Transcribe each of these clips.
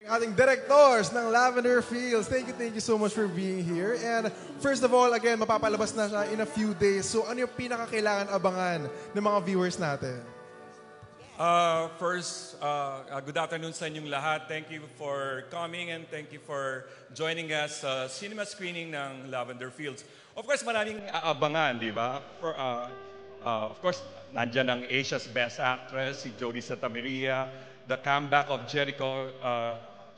Ating directors ng Lavender Fields. Thank you so much for being here. And first of all, again, mapapalabas na siya in a few days. So ano yung pinakakailangan abangan ng mga viewers natin? Good afternoon sa inyong lahat. Thank you for coming and thank you for joining us sa cinema screening ng Lavender Fields. Of course, maraming aabangan, di ba? Of course, nandyan ang Asia's Best Actress, si Jody Santamaria, the comeback of Jericho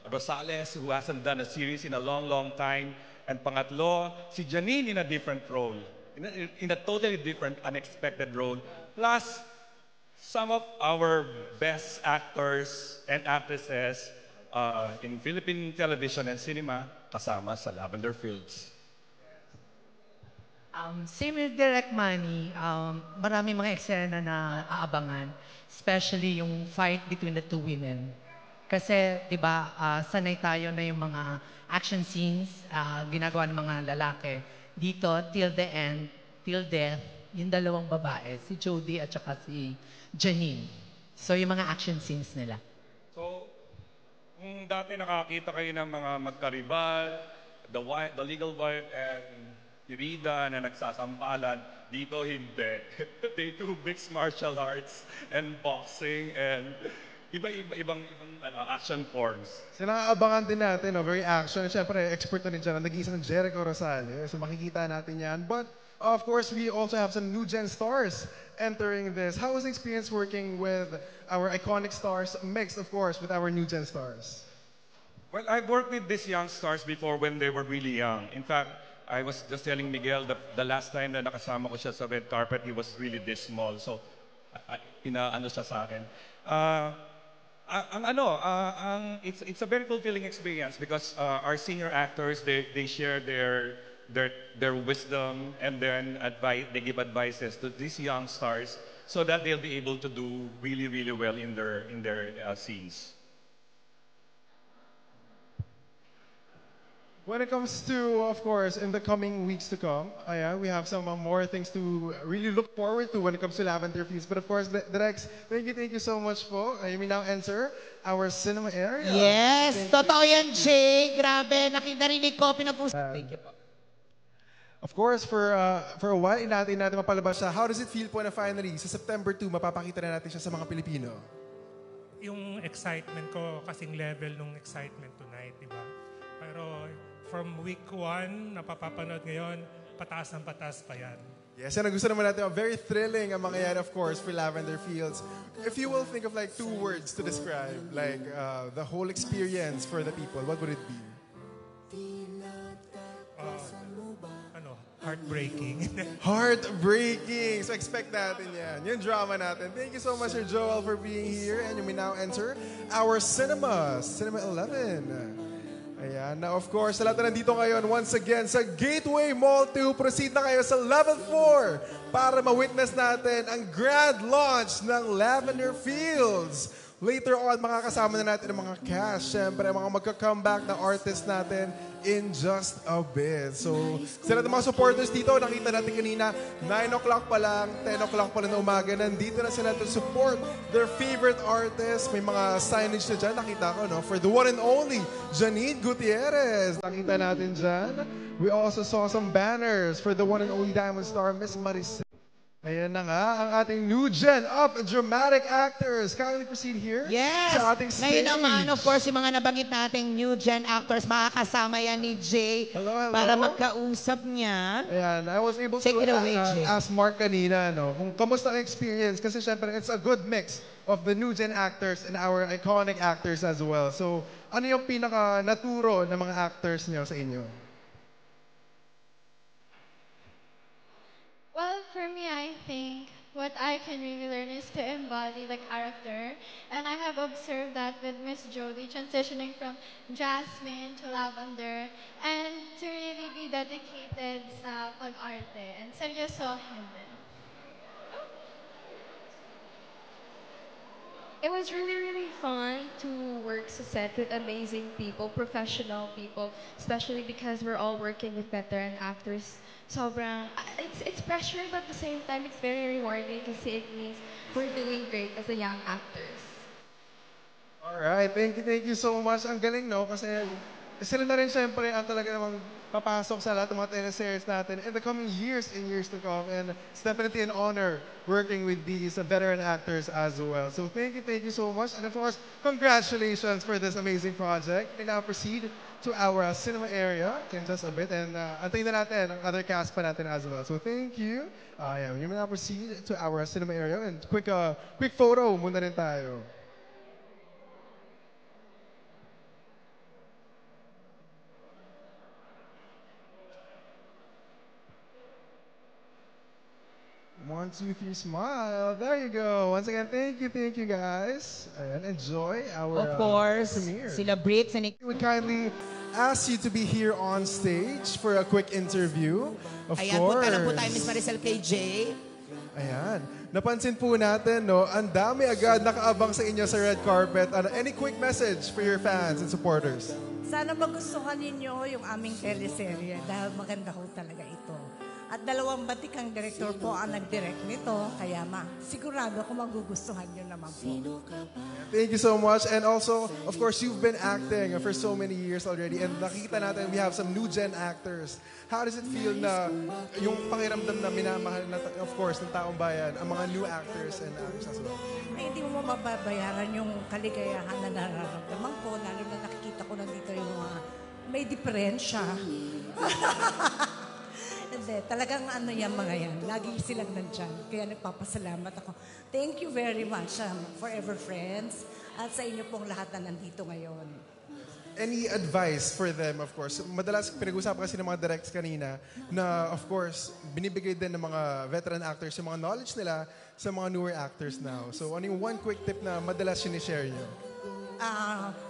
Rosales, who hasn't done a series in a long time. And pangatlo, si Janine in a different role, in a totally different, unexpected role. Plus, some of our best actors and actresses in Philippine television and cinema kasama sa Lavender Fields. Same with Direct Money, marami mga eksena na aabangan, especially yung fight between the two women. Kasi, di ba, sanay tayo na yung mga action scenes, ginagawa ng mga lalaki. Dito, till the end, till death, yung dalawang babae, si Jody at saka si Janine. So, yung mga action scenes nila. So, kung dati nakakita kayo ng mga magkaribal, the legal wife and Irida na nagsasampalan, dito hindi. They do mixed martial arts and boxing and ibang action forms. Sila abangan din natin, no? Very action. Siyempre, expert na rin siya. Nag-iisa ng Jericho Rosales. So makikita natin yan. But, of course, we also have some new gen stars entering this. How was the experience working with our iconic stars, mixed, of course, with our new gen stars? Well, I've worked with these young stars before when they were really young. In fact, I was just telling Miguel that the last time na nakasama ko siya sa red carpet, he was really this small. So, inaano siya sa akin. It's a very fulfilling experience because our senior actors, they share their wisdom and then they give advices to these young stars so that they'll be able to do really well in their scenes. When it comes to, of course, in the coming weeks to come, we have some more things to really look forward to when it comes to Lavender Fields. But of course, Drex, thank you so much po. You may now enter our cinema area. Yes, totoo yan, Jay. Grabe, narinig ko, pinapus... Thank you po. Of course, for a while, natin mapalabas siya. How does it feel po na finally, sa September 2, mapapakita na natin siya sa mga Pilipino? Yung excitement ko, kasing level nung excitement tonight, di ba? Pero from week 1, napapapanood ngayon, pataas ng pataas pa yan. Yes, and gusto naman natin, very thrilling ang mangyayari, of course, for Lavender Fields. If you will think of like 2 words to describe, like the whole experience for the people, what would it be? Heartbreaking. Heartbreaking! So expect natin yan. Yung drama natin. Thank you so much, Sir Joel, for being here. And you may now enter our cinemas, Cinema 11. Ayan. Now, of course, sa lahat na nandito ngayon, once again, sa Gateway Mall 2, proceed na kayo sa Level 4 para ma-witness natin ang grand launch ng Lavender Fields. Later on, makakasama na natin ang mga cast. Siyempre, mga magka-comeback na artists natin in just a bit. So, sila ng mga supporters dito, nakita natin kanina, 9 o'clock pa lang, 10 o'clock pa lang na umaga, nandito na sila to support their favorite artists. May mga signage na dyan, nakita ko, no? For the one and only, Janine Gutierrez. Nakita natin dyan. We also saw some banners for the one and only Diamond Star, Miss Maricel. Ayan na nga, ang ating new gen of dramatic actors. Kindly proceed here Yes! sa ating stage. Ngayon naman, of course, yung mga nabanggit nating new gen actors, makakasama yan ni Jay Hello. para magkausap niya. Ayan, I was able Take to it away, Jay. ask Mark kanina, no, kung kamusta ang experience. Kasi syempre, it's a good mix of the new gen actors and our iconic actors as well. So, ano yung pinaka-naturo ng mga actors niyo sa inyo? Well, for me, I think what I can really learn is to embody the character. And I have observed that with Miss Jody transitioning from Jasmine to Lavender and to really be dedicated sa pag-arte and seryosohin din. It was really fun to work sa set with amazing people, professional people, especially because we're all working with veteran actors. Sobrang, it's pressure, but at the same time, it's very rewarding kasi it means we're doing great as a young actors. Alright, thank you so much. Ang galing, no? Kasi sila na rin syempre ang talaga namang papasok sa lahat ng mga teleseries natin in the coming years and years to come. And it's definitely an honor working with these veteran actors as well. So thank you so much. And of course, congratulations for this amazing project. We now proceed to our cinema area in just a bit. And antayin na natin ang other cast pa natin as well. So thank you. Yeah, we now proceed to our cinema area. And quick photo muna rin tayo. One, two, three, smile. There you go. Once again, thank you guys. And enjoy our Of course, premiere. sila Brits and We would kindly ask you to be here on stage for a quick interview. Of Ayan, course. punta lang po tayo, Miss Maricel KJ. Ayan. Napansin po natin, no, ang dami agad nakaabang sa inyo sa red carpet. Any quick message for your fans and supporters? Sana magustuhan ninyo yung aming teleserye dahil maganda ho talaga ito. At dalawang batikang direktor po ang nag-direct nito, kaya sigurado ako magugustuhan nyo naman po. Thank you so much. And also, of course, you've been acting for so many years already. And nakikita natin, we have some new gen actors. How does it feel na yung pakiramdam na minamahal na, of course, ng taong bayan, ang mga new actors and actors as well? Ay, hindi mo mababayaran yung kaligayahan na nararamdaman ko, lalo na nakikita ko nandito yung mga may diferensya. Hindi, talagang ano yan mga yan. Lagi silang nandyan. Kaya nagpapasalamat ako. Thank you very much, Forever Friends, at sa inyo pong lahat na nandito ngayon. Any advice for them, of course? Madalas pinag-usapan kasi ng mga directs kanina na, of course, binibigay din ng mga veteran actors yung mga knowledge nila sa mga newer actors now. So, ano yung one quick tip na madalas sinishare nyo?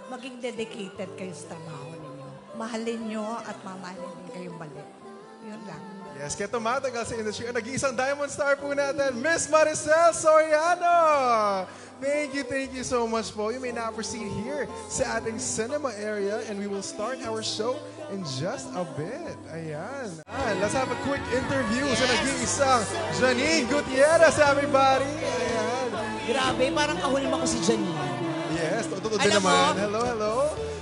Maging dedicated kayo sa trabaho ninyo. Mahalin nyo at mamahalin din kayong balik. Yun lang. Yes, kaya tumatagal sa industry. Nag-iisang Diamond Star po natin, Miss Maricel Soriano! Thank you so much po. You may now proceed here sa ating cinema area and we will start our show in just a bit. Ayan. Let's have a quick interview sa nag-iisang Janine Gutierrez, everybody! Ayan. Grabe, parang kahulma ko si Janine. Yes, totoo din Alam mo, naman. Hello.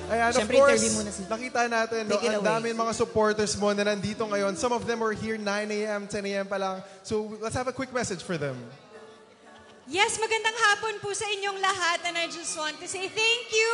Ayan, Siyempre, of course, interview muna si- nakita natin, no, Take it ang away. dami mga supporters mo na nandito ngayon. Some of them were here 9 a.m., 10 a.m. pa lang. So, let's have a quick message for them. Yes, magandang hapon po sa inyong lahat and I just want to say thank you.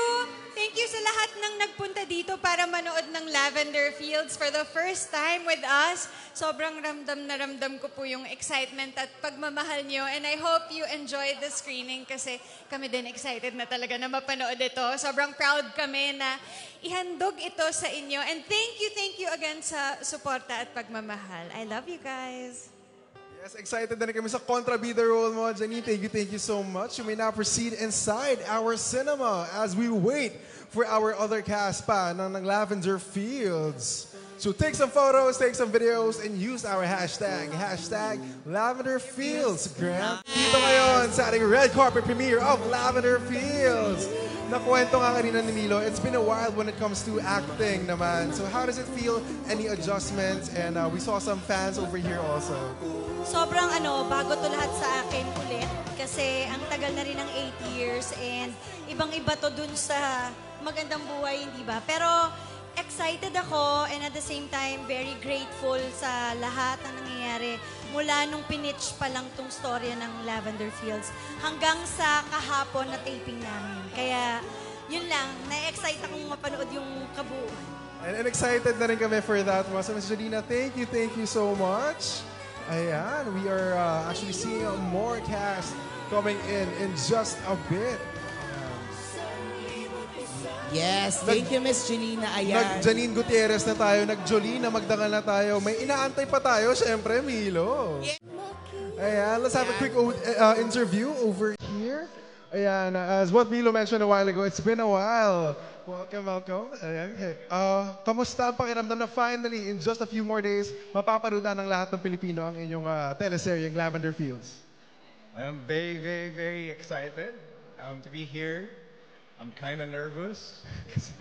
Thank you sa lahat ng nagpunta dito para manood ng Lavender Fields for the first time with us. Sobrang ramdam na ramdam ko po yung excitement at pagmamahal nyo and I hope you enjoyed the screening kasi kami din excited na talaga na mapanood ito. Sobrang proud kami na ihandog ito sa inyo and thank you again sa suporta at pagmamahal. I love you guys. Yes, excited na rin kami sa kontrabida role mo, Janine. Thank you so much. You may now proceed inside our cinema as we wait for our other cast pa ng Lavender Fields. So take some photos, take some videos, and use our hashtag Lavender Fields. Grant. Dito ngayon sa ating red carpet premiere of Lavender Fields. Nakwento nga kanina ni Milo, it's been a while when it comes to acting naman. So how does it feel? Any adjustments? And we saw some fans over here also. Sobrang bago to lahat sa akin ulit kasi ang tagal na rin ng 8 years and ibang-iba to dun sa Magandang Buhay, hindi ba? Pero excited ako and at the same time very grateful sa lahat na nangyayari mula nung pinitch pa lang tong storya ng Lavender Fields hanggang sa kahapon na taping namin. Kaya yun lang, na-excite akong mapanood yung kabuuan. And excited na rin kami for that. So Ms. Janina, thank you so much. Ayan, we are actually seeing more cast coming in just a bit. Yes, thank you, Miss Janina. Ayan. Nag-Janine Gutierrez na tayo, nag-Jolina Magdangal na tayo. May inaantay pa tayo, syempre, Milo. Ayan, let's have a quick interview over here. Ayan, as what Milo mentioned a while ago, it's been a while. Welcome. Ayan, okay. Kamusta ang pakiramdam na finally, in just a few more days, mapapanood ng lahat ng Pilipino ang inyong teleseryeng Lavender Fields? I'm very excited to be here. I'm kind of nervous kasi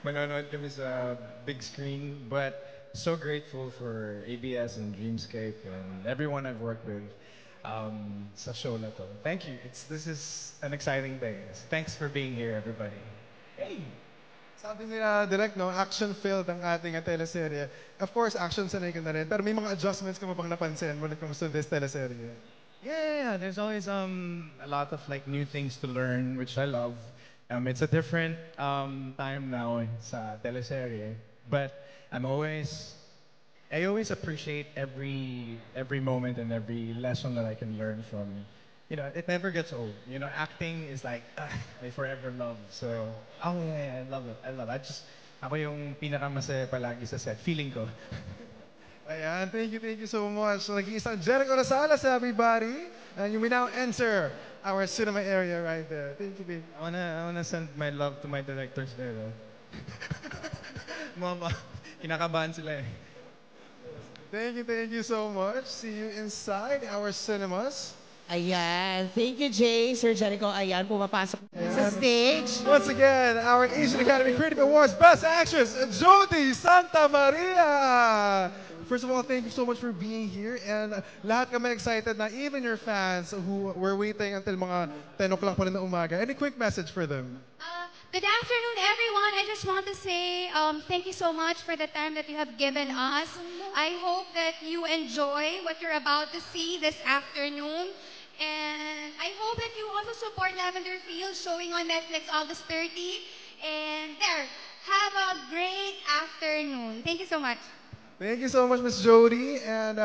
manonood kami sa big screen, but so grateful for ABS and Dreamscape and everyone I've worked with. sa show na to. Thank you. This is an exciting day. Thanks for being here, everybody. Hey! Sabi nila direct, no? Action-filled ang ating teleserye. Of course, action sanay ka na rin. Pero may mga adjustments ka mo bang napansin when it comes to this teleserye? Yeah. There's always a lot of like new things to learn, which I love. It's a different time now sa teleserye, but I always appreciate every moment and every lesson that I can learn from. It never gets old. Acting is like my forever love. So, I love it. I love it. Ako yung pinakamasaya palagi sa set. Feeling ko. Ayan, thank you so much. Nag-iisang Jericho Rosales, everybody. And you may now enter our cinema area right there. Thank you, babe. I wanna send my love to my directors there. Mama, kinakabahan sila eh. Thank you so much. See you inside our cinemas. Ayan. Thank you, Jay. Sir Jericho, ayan, pumapasok sa stage. Once again, our Asian Academy Creative Awards Best Actress, Jody Santa Maria. First of all, thank you so much for being here. And lahat kami excited na even your fans who were waiting until mga 10 o'clock pa rin na umaga. Any quick message for them? Good afternoon, everyone. I just want to say thank you so much for the time that you have given us. I hope that you enjoy what you're about to see this afternoon. And I hope that you also support Lavender Fields showing on Netflix August 30. And there, have a great afternoon. Thank you so much. Thank you so much, Miss Jody. And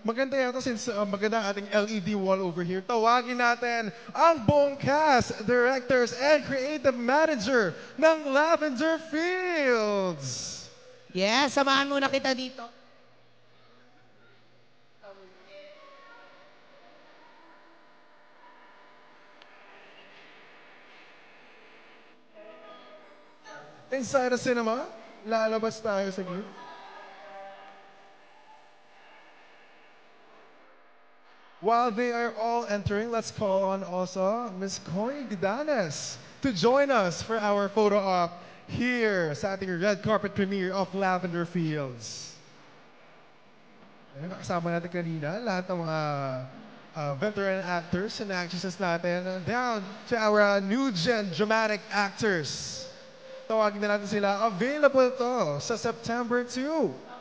maganda yata since maganda ating LED wall over here. Tawagin natin ang buong cast, directors, and creative manager ng Lavender Fields. Yes, samahan muna kita dito. Inside the cinema, lalabas tayo sa group. While they are all entering, let's call on also Ms. Coy Gudanes to join us for our photo op here sa ating red carpet premiere of Lavender Fields. Kasama natin kanina, lahat ng mga veteran actors and actresses natin, down to our new-gen dramatic actors. Tawagin na natin sila. Available to sa September 2.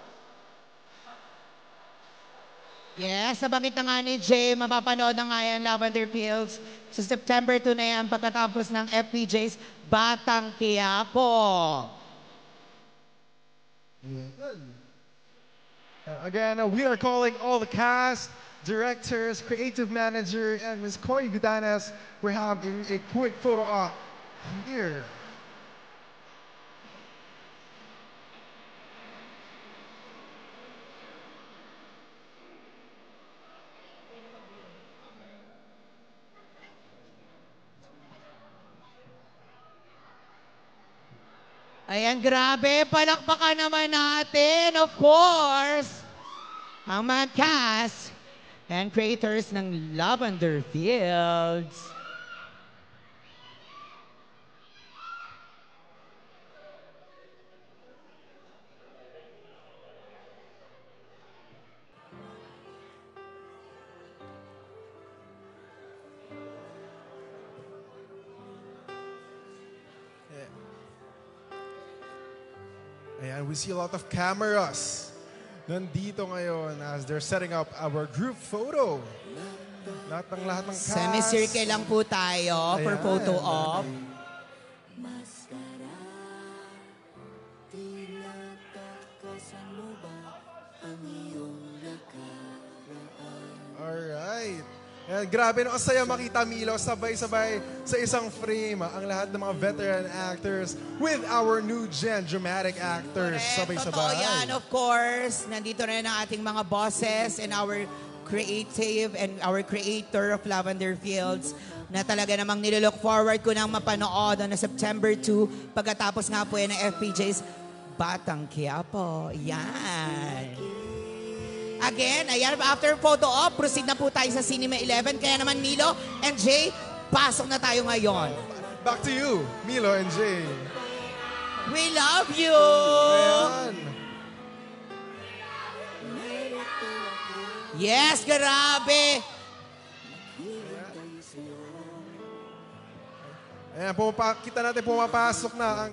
Yes, nabanggit na nga ni Jay, mapapanood na nga yan Lavender Fields sa September 2 na yan pagkatapos ng FPJ's Batang Quiapo. Again, we are calling all the cast, directors, creative manager, and Ms. Coy Gudanes. We're having a quick photo op here. Ayan, grabe. Palakpakan naman natin, of course, ang mga cast and creators ng Lavender Fields. Ayan, we see a lot of cameras nandito ngayon as they're setting up our group photo. Lahat ng cast. Semicircle lang po tayo for photo op. Alright. Ayan, grabe no, saya makita Milo, sabay-sabay sa isang frame ang lahat ng mga veteran actors with our new gen dramatic actors. Sabay-sabay. Totoo yan, of course. Nandito rin ang ating mga bosses and our creative and our creator of Lavender Fields na talaga namang nililook forward ko nang mapanood na September 2 pagkatapos nga po yan ng FPJ's Batang Quiapo. Yan. Again, ayan, after photo op, proceed na po tayo sa Cinema 11. Kaya naman Milo and Jay, pasok na tayo ngayon. Back to you, Milo and Jay. We love you! Ayan. Yes, grabe! Ayan, kita natin pumapasok na ang